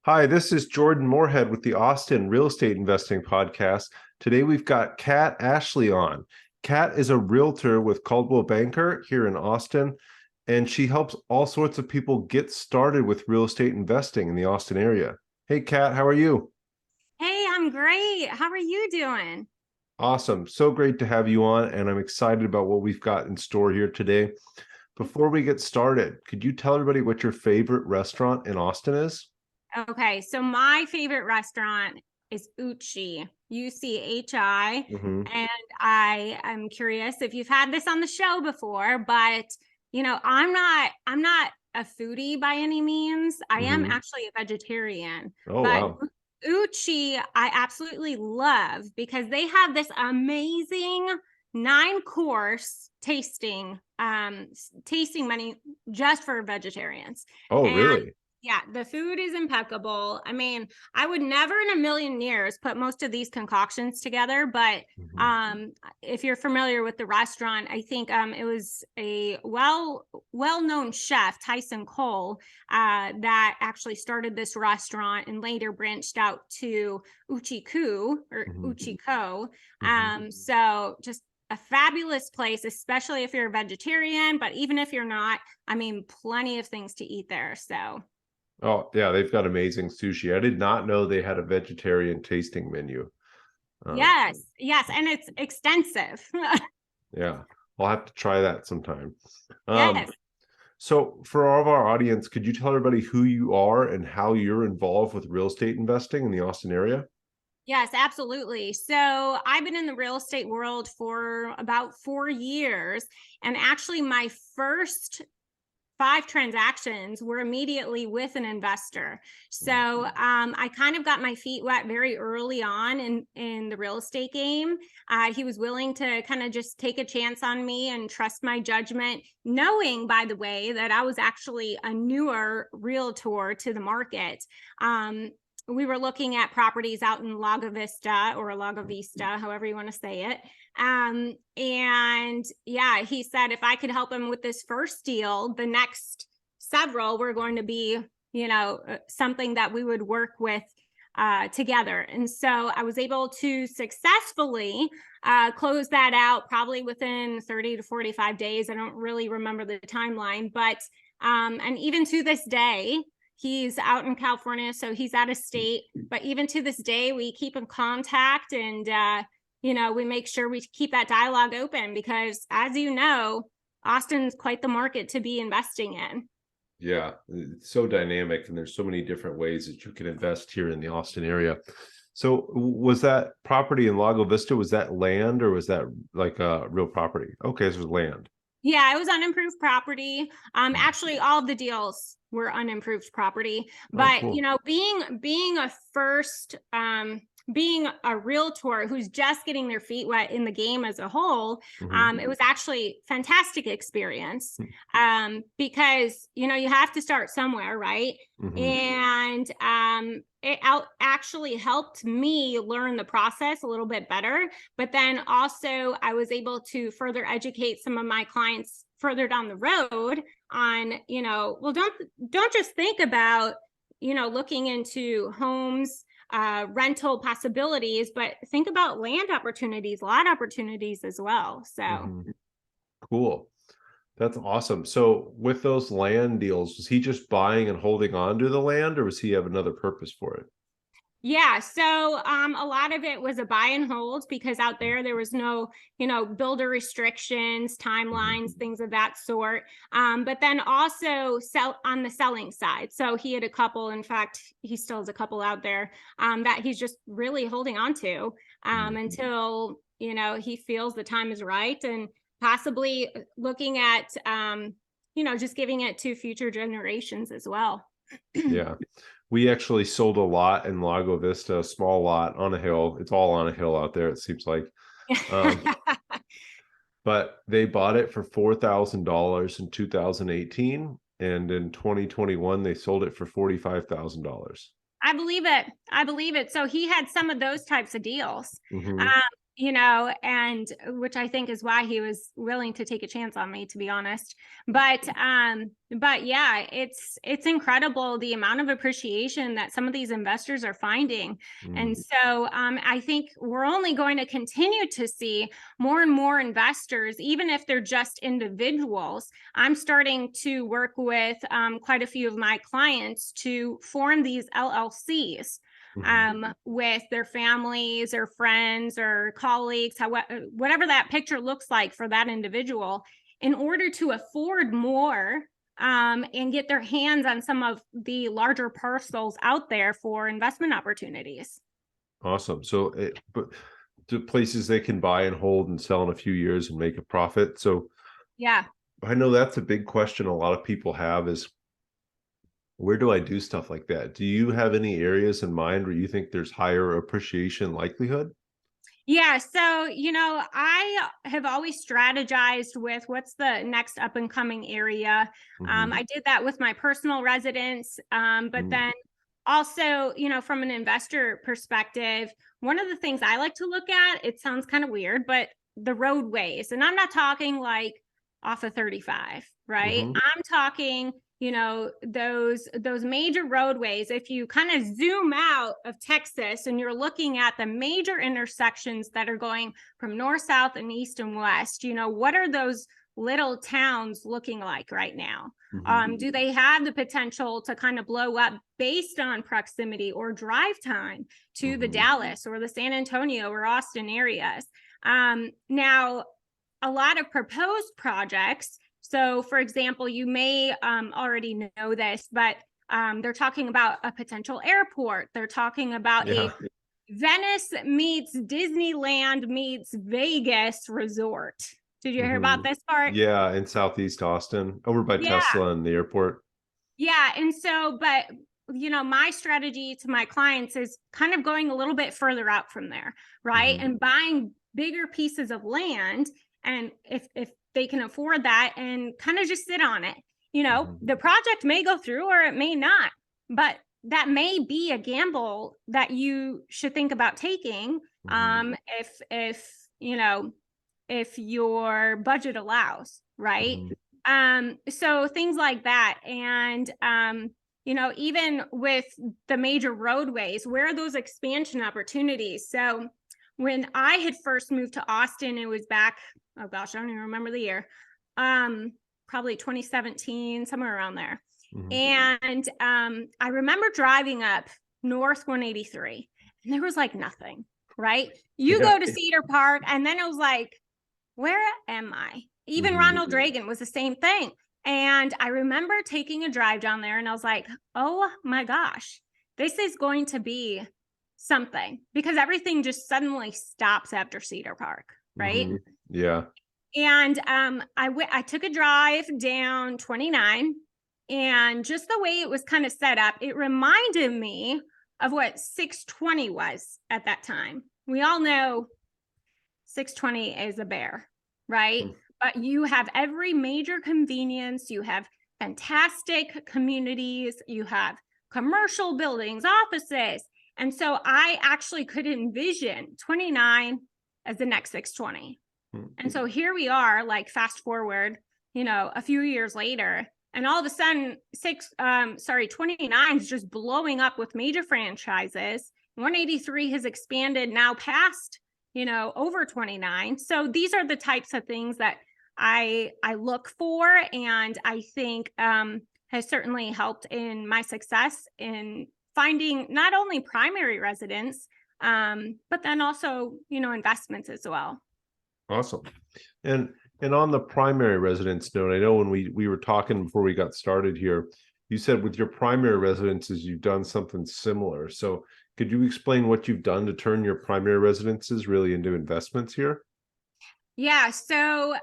Hi, this is Jordan Moorhead with the Austin Real Estate Investing Podcast. Today we've got Kat Ashley on. Kat is a realtor with Coldwell Banker here in Austin, and she helps all sorts of people get started with real estate investing in the Austin area. Hey, Kat, how are you? Hey, I'm great. How are you doing? Awesome. So great to have you on, and I'm excited about what we've got in store here today. Before we get started, could you tell everybody what your favorite restaurant in Austin is? Okay, so my favorite restaurant is Uchi, UCHI. Mm-hmm. And I am curious if you've had this on the show before, but I'm not a foodie by any means. I am Mm-hmm. actually a vegetarian, Oh, but wow. Uchi I absolutely love because they have this amazing 9-course tasting menu just for vegetarians. Oh, And really? yeah, the food is impeccable. I mean, I would never in a million years put most of these concoctions together, but Mm-hmm. um if you're familiar with the restaurant, I think it was a well-known chef, Tyson Cole, that actually started this restaurant and later branched out to Uchiku or Mm-hmm. Uchiko. Mm-hmm. So just a fabulous place, especially if you're a vegetarian, but even if you're not, I mean, plenty of things to eat there. So Oh, yeah, they've got amazing sushi. I did not know they had a vegetarian tasting menu. Um, yes, and it's extensive. yeah, I'll have to try that sometime. Um, Yes. so for all of our audience, could you tell everybody who you are and how you're involved with real estate investing in the Austin area? Yes, absolutely. So I've been in the real estate world for about 4 years. And actually, my first 5 transactions were immediately with an investor. So I kind of got my feet wet very early on in the real estate game. He was willing to kind of just take a chance on me and trust my judgment, knowing, by the way, that I was actually a newer realtor to the market. We were looking at properties out in Lago Vista or Lago Vista, however you want to say it. And yeah, he said if I could help him with this first deal, the next several were going to be, something that we would work with together. And so I was able to successfully close that out probably within 30 to 45 days. I don't really remember the timeline, but and even to this day, he's out in California, so he's out of state. But even to this day, we keep in contact and we make sure we keep that dialogue open because, as you know, Austin's quite the market to be investing in. Yeah, it's so dynamic, and there's so many different ways that you can invest here in the Austin area. So was that property in Lago Vista, was that land or was that like a real property? Okay, so it was land. Yeah, it was unimproved property. Actually, all of the deals were unimproved property. Oh, But cool. being a first, being a realtor who's just getting their feet wet in the game as a whole, Mm-hmm. it was actually fantastic experience. Because you have to start somewhere, right? Mm-hmm. And it actually helped me learn the process a little bit better, but then also I was able to further educate some of my clients further down the road on, well, don't just think about, looking into homes, rental possibilities, but think about land opportunities, lot opportunities as well. So Mm-hmm. Cool. That's awesome. So with those land deals, was he just buying and holding on to the land, or was he have another purpose for it? yeah, so a lot of it was a buy and hold because out there was no, builder restrictions, timelines, Mhm. things of that sort. But then also sell on the selling side. So he had a couple, in fact, he still has a couple out there that he's just really holding on to until, he feels the time is right and possibly looking at, just giving it to future generations as well. Yeah. We actually sold a lot in Lago Vista, a small lot on a hill. It's all on a hill out there, it seems like. Um, but they bought it for $4,000 in 2018, and in 2021 they sold it for $45,000. I believe it. I believe it. So he had some of those types of deals. Mm-hmm. and which I think is why he was willing to take a chance on me, to be honest. But yeah, it's incredible the amount of appreciation that some of these investors are finding. And so I think we're only going to continue to see more and more investors, even if they're just individuals. I'm starting to work with quite a few of my clients to form these LLCs with their families or friends or colleagues, whatever that picture looks like for that individual, in order to afford more and get their hands on some of the larger parcels out there for investment opportunities. Awesome. So, but the places they can buy and hold and sell in a few years and make a profit. So, yeah, I know that's a big question a lot of people have is, where do I do stuff like that? Do you have any areas in mind where you think there's higher appreciation likelihood? Yeah, so, I have always strategized with what's the next up and coming area. I did that with my personal residence, but then also, from an investor perspective, one of the things I like to look at, it sounds kind of weird, but the roadways, and I'm not talking like off of 35, right? I'm talking those major roadways. If you kind of zoom out of Texas and you're looking at the major intersections that are going from north, south, and east and west, what are those little towns looking like right now? Do they have the potential to kind of blow up based on proximity or drive time to the Dallas or the San Antonio or Austin areas? Now, a lot of proposed projects. So, for example, you may already know this, but they're talking about a potential airport. They're talking about a Venice meets Disneyland meets Vegas resort. Did you hear about this part? Yeah, in Southeast Austin, over by Tesla and the airport. Yeah. And so, but my strategy to my clients is kind of going a little bit further out from there, right? And buying bigger pieces of land. And if they can afford that and kind of just sit on it, the project may go through or it may not, but that may be a gamble that you should think about taking if your budget allows, right? So things like that. And even with the major roadways, where are those expansion opportunities? So when I had first moved to Austin, it was back, oh gosh, I don't even remember the year, probably 2017, somewhere around there. And I remember driving up North 183 and there was like nothing, right? You go to Cedar Park and then it was like, where am I? Even Ronald Reagan was the same thing. And I remember taking a drive down there and I was like, oh my gosh, this is going to be something, because everything just suddenly stops after Cedar Park, right? Yeah. And I took a drive down 29, and just the way it was kind of set up, it reminded me of what 620 was at that time. We all know 620 is a bear, right? But you have every major convenience, you have fantastic communities, you have commercial buildings, offices. And so I actually could envision 29 as the next 620. And so here we are, like fast forward, a few years later, and all of a sudden 29 is just blowing up with major franchises. 183 has expanded now past, over 29. So these are the types of things that I look for, and I think has certainly helped in my success in finding not only primary residence, but then also, investments as well. Awesome. And on the primary residence note, I know when we were talking before we got started here, you said with your primary residences, you've done something similar. So could you explain what you've done to turn your primary residences really into investments here? Yeah, so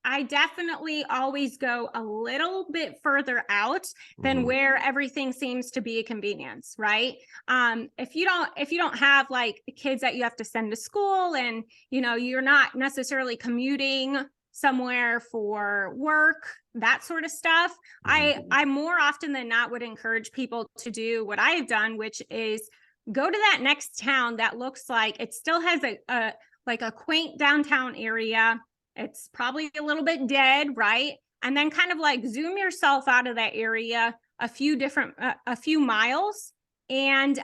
I definitely always go a little bit further out than where everything seems to be a convenience, right? If you don't have like kids that you have to send to school, and you're not necessarily commuting somewhere for work, that sort of stuff, I more often than not would encourage people to do what I have done, which is go to that next town that looks like it still has a like a quaint downtown area. It's probably a little bit dead, right? And then kind of like zoom yourself out of that area a few miles, and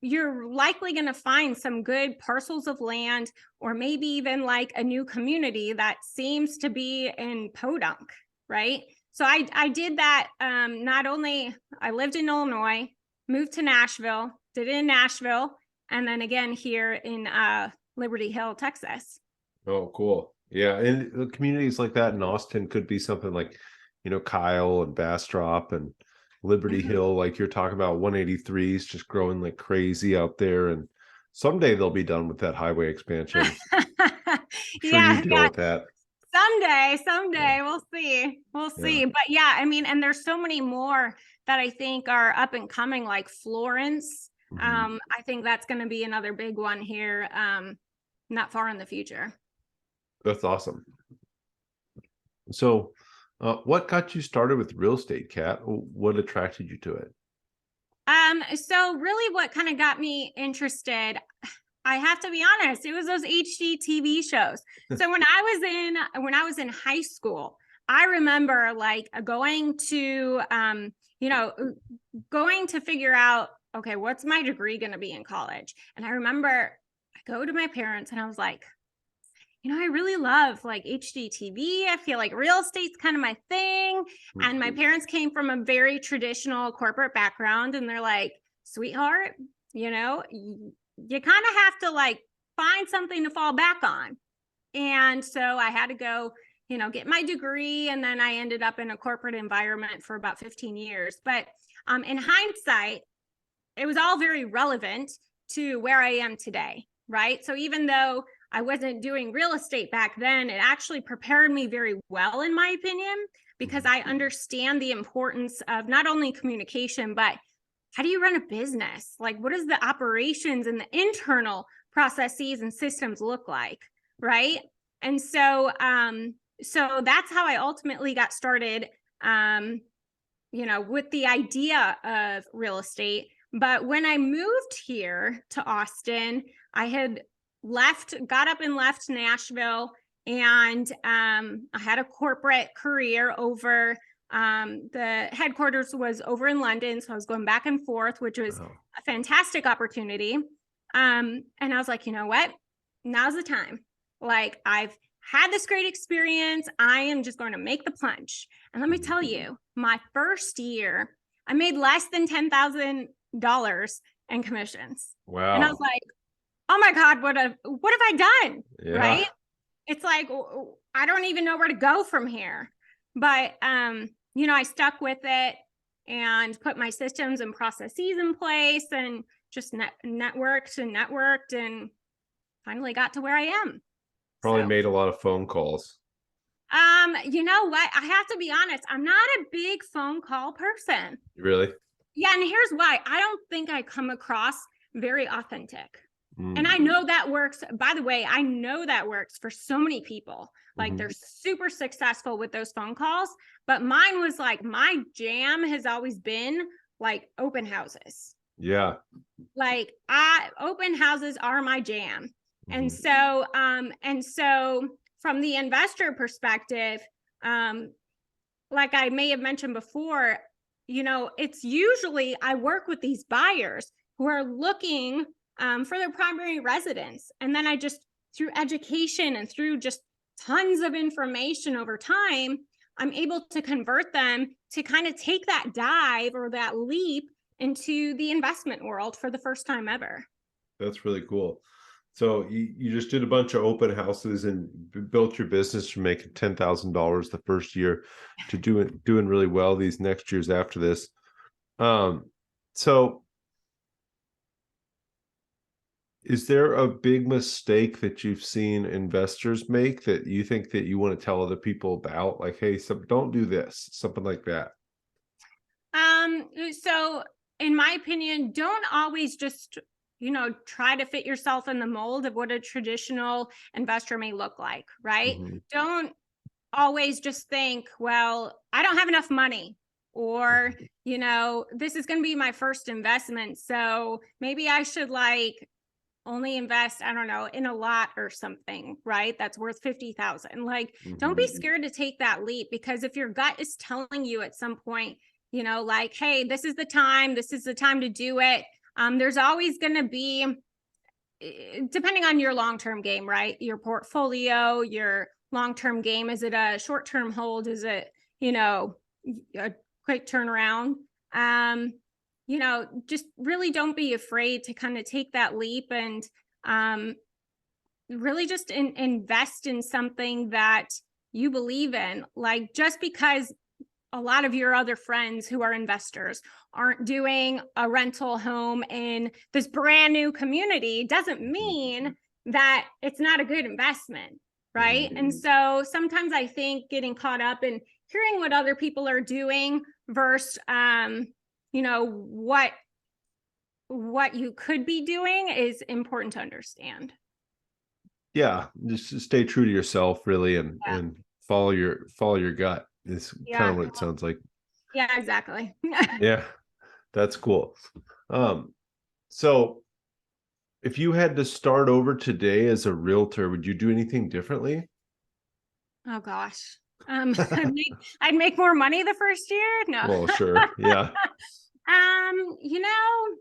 you're likely going to find some good parcels of land, or maybe even like a new community that seems to be in podunk, right? So I did that. Not only I lived in Illinois, moved to Nashville, did it in Nashville, and then again here in Liberty Hill, Texas. Oh, cool. Yeah, and communities like that in Austin could be something like, Kyle and Bastrop and Liberty Hill, like you're talking about. 183 is just growing like crazy out there, and someday they'll be done with that highway expansion. I'm sure you deal Yeah. with that. Someday we'll see. Yeah. But yeah, I mean, and there's so many more that I think are up and coming, like Florence. Mhm. I think that's going to be another big one here, not far in the future. That's awesome. So, what got you started with real estate, Kat? What attracted you to it? So really what kind of got me interested, I have to be honest, it was those HGTV shows. So when I was in high school, I remember like going to going to figure out, okay, what's my degree going to be in college? And I remember I go to my parents and I was like, I really love like HGTV. I feel like real estate's kind of my thing. And my parents came from a very traditional corporate background, and they're like, sweetheart, you kind of have to like find something to fall back on. And so I had to go, get my degree. And then I ended up in a corporate environment for about 15 years. But in hindsight, it was all very relevant to where I am today, right? So even though I wasn't doing real estate back then, it actually prepared me very well, in my opinion, because I understand the importance of not only communication, but how do you run a business? Like, what does the operations and the internal processes and systems look like, right? And so, so that's how I ultimately got started, with the idea of real estate. But when I moved here to Austin, I had got up and left Nashville, and I had a corporate career over. The headquarters was over in London, so I was going back and forth, which was a fantastic opportunity. And I was like, you know what? Now's the time. Like, I've had this great experience. I am just going to make the plunge. And let me tell you, my first year, I made less than $10,000 in commissions. Wow. And I was like, oh my God, what have I done? Yeah. Right? It's like, I don't even know where to go from here. But, I stuck with it and put my systems and processes in place, and just networked and finally got to where I am. Probably made a lot of phone calls. You know what? I have to be honest. I'm not a big phone call person. Really? Yeah. And here's why. I don't think I come across very authentic. And I know that works. By the way, I know that works for so many people. Like, they're super successful with those phone calls. But mine was like, my jam has always been like open houses. Yeah. Like, open houses are my jam. And so from the investor perspective, like I may have mentioned before, it's usually I work with these buyers who are looking for their primary residence. And then I just, through education and through just tons of information over time, I'm able to convert them to kind of take that dive or that leap into the investment world for the first time ever. That's really cool. So you just did a bunch of open houses and built your business from making $10,000 the first year to doing really well these next years after this. So is there a big mistake that you've seen investors make that you think that you want to tell other people about? Like, hey, don't do this, something like that. So in my opinion, don't always just, try to fit yourself in the mold of what a traditional investor may look like, right? Don't always just think, well, I don't have enough money, or, this is going to be my first investment, so maybe I should like only invest, I don't know, in a lot or something, right? That's worth 50,000. Like, don't be scared to take that leap, because if your gut is telling you at some point, you know, like, hey, this is the time to do it. There's always going to be, depending on your long-term game, right? Your portfolio, your long-term game. Is it a short-term hold? Is it, you know, a quick turnaround? You know, just really don't be afraid to kind of take that leap and really just invest in something that you believe in. Like, just because a lot of your other friends who are investors aren't doing a rental home in this brand new community doesn't mean that it's not a good investment, right? And so sometimes I think getting caught up in hearing what other people are doing versus you know, what you could be doing is important to understand. Yeah, just stay true to yourself, really, Yeah. and follow your gut. Is kind Yeah. of what it sounds like. Yeah, exactly. Yeah, that's cool. So if you had to start over today as a realtor, would you do anything differently? Oh gosh. I'd make more money the first year. No. Well, sure. Yeah. You know,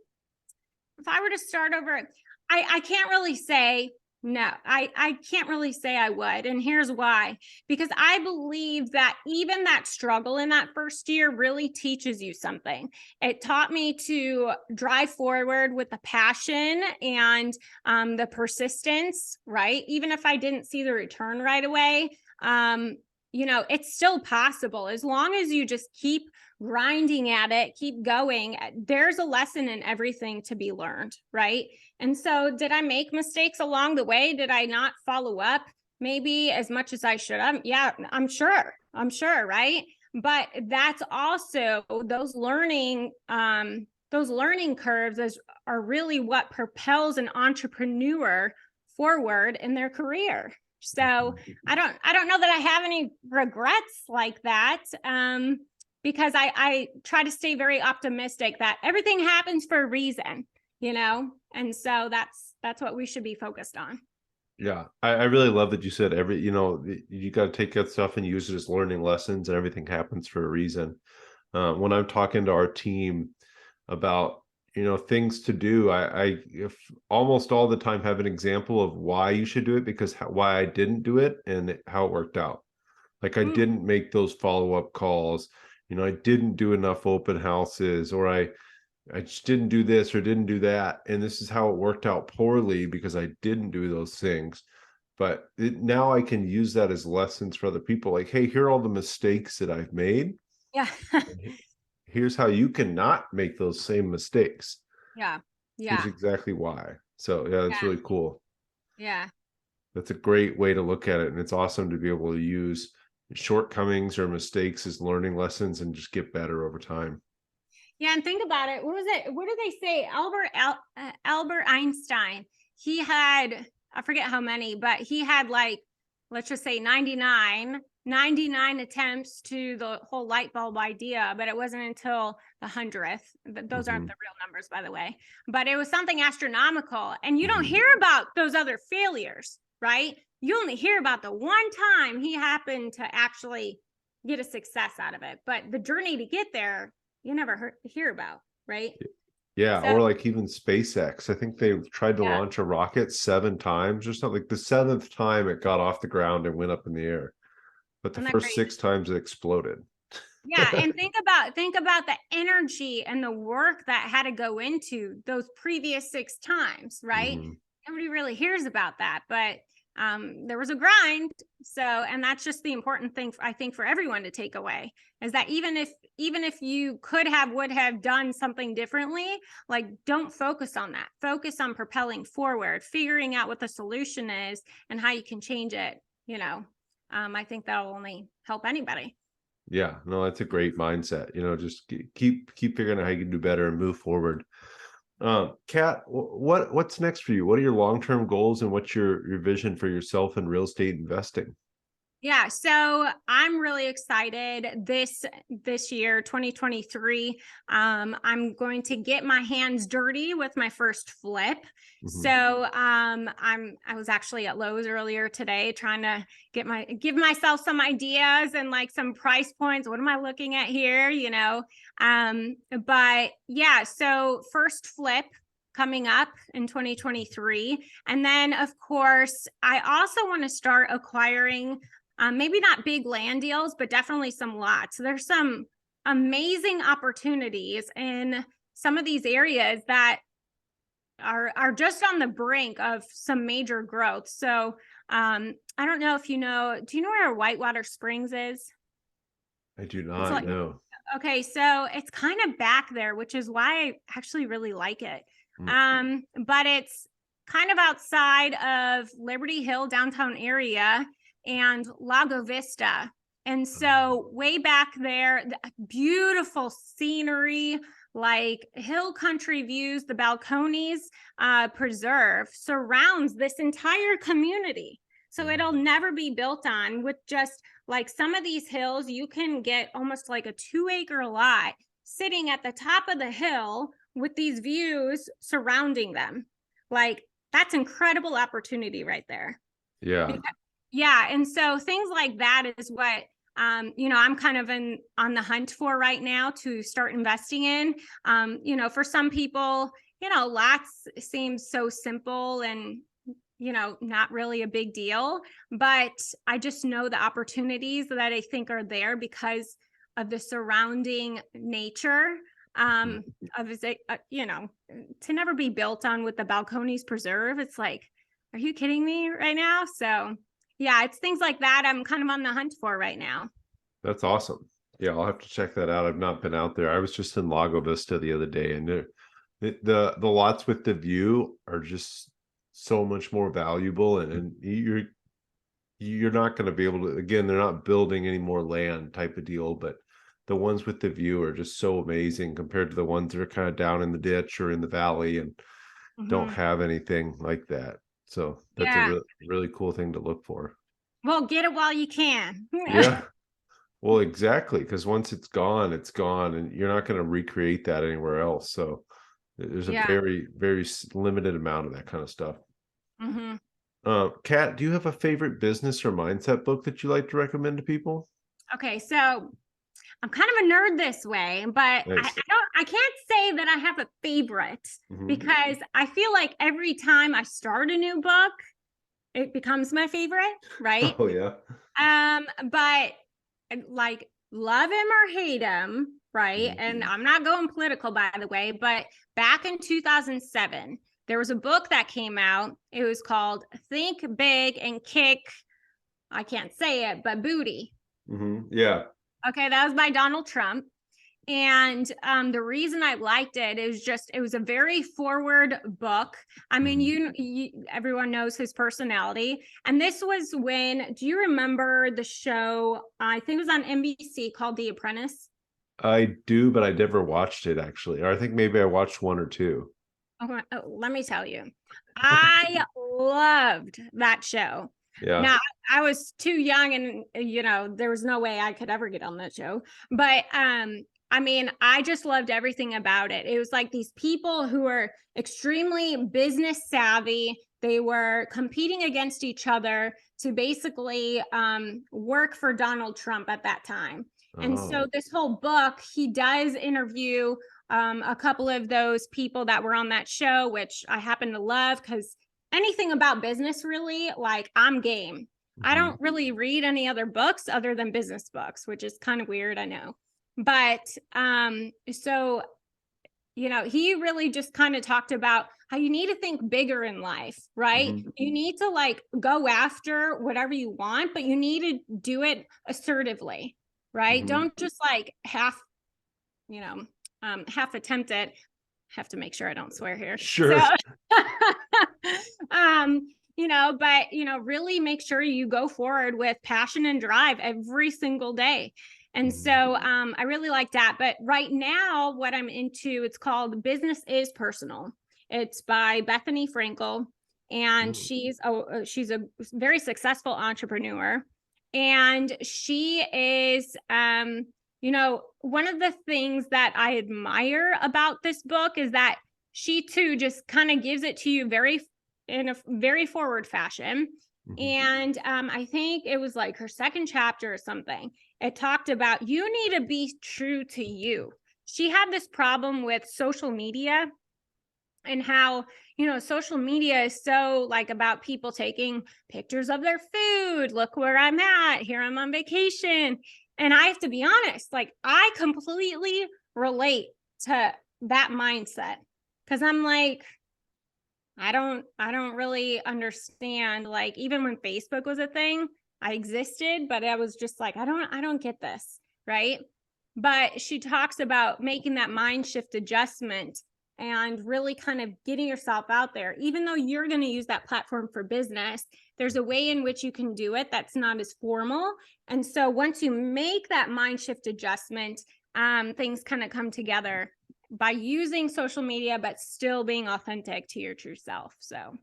if I were to start over, I can't really say no. I can't really say I would. And here's why. Because I believe that even that struggle in that first year really teaches you something. It taught me to drive forward with the passion and the persistence, right? Even if I didn't see the return right away, you know, it's still possible as long as you just keep grinding at it, keep going. There's a lesson in everything to be learned, right? And so, did I make mistakes along the way? Did I not follow up maybe as much as I should have? Yeah, I'm sure. I'm sure, right? But that's also those learning curves are really what propels an entrepreneur forward in their career. So I don't know that I have any regrets like that. Because I try to stay very optimistic that everything happens for a reason, you know? And so that's what we should be focused on. Yeah, I really love that you said you got to take that stuff and use it as learning lessons, and everything happens for a reason. When I'm talking to our team about things to do, I if almost all the time have an example of why you should do it, because why I didn't do it and how it worked out. Like, I didn't make those follow-up calls, I didn't do enough open houses, or I just didn't do this or didn't do that, and this is how it worked out poorly because I didn't do those things. But now I can use that as lessons for other people. Like, hey, here are all the mistakes that I've made. Yeah. Here's how you cannot make those same mistakes. Yeah. Here's Yeah. exactly why. So yeah, that's Yeah. really cool. Yeah. That's a great way to look at it, and it's awesome to be able to use shortcomings or mistakes as learning lessons and just get better over time. Yeah. And think about it. What was it? What did they say? Albert Einstein, he had, I forget how many, but he had, like, let's just say 99 attempts to the whole light bulb idea, but it wasn't until the 100th. Those aren't the real numbers, by the way, but it was something astronomical. And you don't hear about those other failures, right? You only hear about the one time he happened to actually get a success out of it. But the journey to get there, you never hear about, right? Yeah, So, or like even SpaceX. I think they tried to yeah. launch a rocket 7 times or something. Like the seventh time it got off the ground and went up in the air, but the Isn't that first crazy? 6 times it exploded. Yeah, and think about the energy and the work that had to go into those previous 6 times, right? Mhm. Nobody really hears about that, but there was a grind. So, and that's just the important thing, I think, for everyone to take away, is that even if you would have done something differently, like, don't focus on that. Focus on propelling forward, figuring out what the solution is and how you can change it. You know, I think that'll only help anybody. Yeah, no, that's a great mindset. Just keep figuring out how you can do better and move forward. Kat, what's next for you? What are your long-term goals, and what's your vision for yourself in real estate investing? Yeah, so I'm really excited this year, 2023. I'm going to get my hands dirty with my first flip. Mhm. So I was actually at Lowe's earlier today trying to give myself some ideas and like some price points. What am I looking at here? But yeah, so first flip coming up in 2023. And then of course, I also want to start acquiring maybe not big land deals, but definitely some lots. So there's some amazing opportunities in some of these areas that are just on the brink of some major growth. So I don't know if you know, do you know where Whitewater Springs is? I do It's not like, know. okay, so it's kind of back there, which is why I actually really like it. Mm. But it's kind of outside of Liberty Hill downtown area and Lago Vista. And so way back there, beautiful scenery, like hill country views, the Balcones preserve surrounds this entire community. So it'll never be built on with just like some of these hills, you can get almost like a 2-acre lot sitting at the top of the hill with these views surrounding them. Like that's incredible opportunity right there. Yeah. Because, yeah. And so things like that is what I'm kind of on the hunt for right now to start investing in. For some people, lots seems so simple and not really a big deal, but I just know the opportunities that I think are there because of the surrounding nature of to never be built on with the Balcones preserve. It's like, are you kidding me right now? So yeah, it's things like that I'm kind of on the hunt for right now. That's awesome. Yeah, I'll have to check that out. I've not been out there. I was just in Lago Vista the other day, and the lots with the view are just so much more valuable, and you're not going to be able to. Again, they're not building any more land type of deal, but the ones with the view are just so amazing compared to the ones that are kind of down in the ditch or in the valley and don't Mm-hmm. have anything like that. So that's a Yeah. really cool thing to look for. Well, get it while you can. Yeah. Well, exactly, because once it's gone, and you're not going to recreate that anywhere else. So there's a Yeah. very, very limited amount of that kind of stuff. Mm-hmm. Kat, do you have a favorite business or mindset book that you like to recommend to people? Okay, so I'm kind of a nerd this way, but Nice. I can't say that I have a favorite Hmm. because I feel like every time I start a new book, it becomes my favorite, right? Oh yeah. But like love him or hate him, right? Mhm. And I'm not going political by the way, but back in 2007, there was a book that came out. It was called Think Big and Kick, I can't say it, but Booty. Yeah. Okay, that was by Donald Trump. And the reason I liked it is just it was a very forward book. I mean, Mhm. everyone knows his personality. And this was when, do you remember the show? I think it was on NBC called The Apprentice. I do, but I never watched it actually. Or I think maybe I watched one or two. Let me tell you, I loved that show. Yeah. Now, I was too young and there was no way I could ever get on that show. But I mean, I just loved everything about it. It was like these people who were extremely business savvy. They were competing against each other to basically work for Donald Trump at that time. And so Oh. this whole book, he does interview a couple of those people that were on that show, which I happen to love because anything about business, really, like I'm game. I Mhm. don't really read any other books other than business books, which is kind of weird, I know. But so he really just kind of talked about how you need to think bigger in life, right? Mhm. You need to like go after whatever you want, but you need to do it assertively, right? Mhm. Don't just like you know, half attempt it. Have to make sure I don't swear here. So, Sure. but really make sure you go forward with passion and drive every single day. And Mhm. so I really like that. But right now, what I'm into, it's called Business is Personal. It's by Bethany Frankel, and Mm. she's a very successful entrepreneur. And she is, one of the things that I admire about this book is that she too just kind of gives it to you in a very forward fashion. And I think it was like her second chapter or something. It talked about you need to be true to you. She had this problem with social media and how, social media is so like about people taking pictures of their food. Look where I'm at. Here I'm on vacation. And I have to be honest, like I completely relate to that mindset because I'm like, I don't really understand. Like even when Facebook was a thing, I existed, but I was just like, I don't get this, right? But she talks about making that mind shift adjustment and really kind of getting yourself out there. Even though you're going to use that platform for business, there's a way in which you can do it that's not as formal. And so once you make that mind shift adjustment, things kind of come together by using social media, but still being authentic to your true self. So,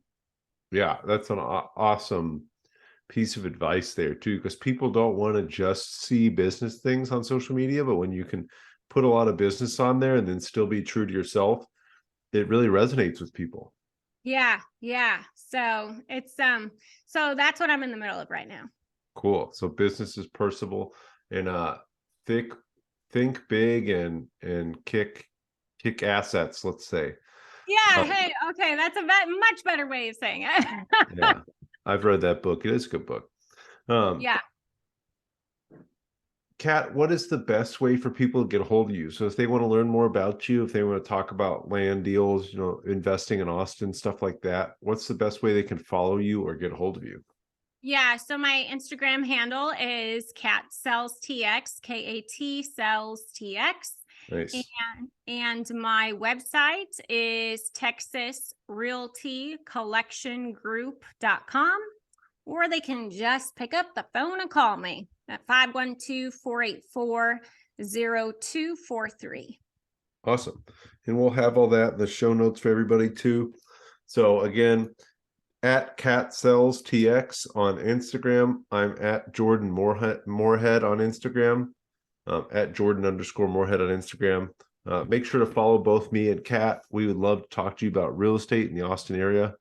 Yeah, that's an awesome piece of advice there too, because people don't want to just see business things on social media, but when you can put a lot of business on there and then still be true to yourself, it really resonates with people. yeah. So it's so that's what I'm in the middle of right now. Cool. So business is personable and thick, think big and kick assets, let's say. Yeah. Um, Hey. Okay. That's a much better way of saying it. yeah, I've read that book. It is a good book. Yeah. Kat, what is the best way for people to get a hold of you? So if they want to learn more about you, if they want to talk about land deals, investing in Austin, stuff like that, what's the best way they can follow you or get a hold of you? Yeah. So my Instagram handle is Kat Sells TX, KAT Sells TX. Nice. And my website is texasrealtycollectiongroup.com, or they can just pick up the phone and call me at 512-484-0243. Awesome. And we'll have all that in the show notes for everybody too. So again, at Cat Sells TX on Instagram. I'm at Jordan Moorhead on Instagram. At Jordan_Moorhead on Instagram. Make sure to follow both me and Kat. We would love to talk to you about real estate in the Austin area.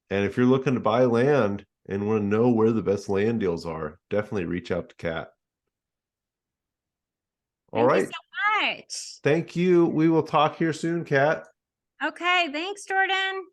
And if you're looking to buy land and want to know where the best land deals are, definitely reach out to Kat. All Thank you right. so much. Thank you. We will talk here soon, Kat. Okay. Thanks, Jordan.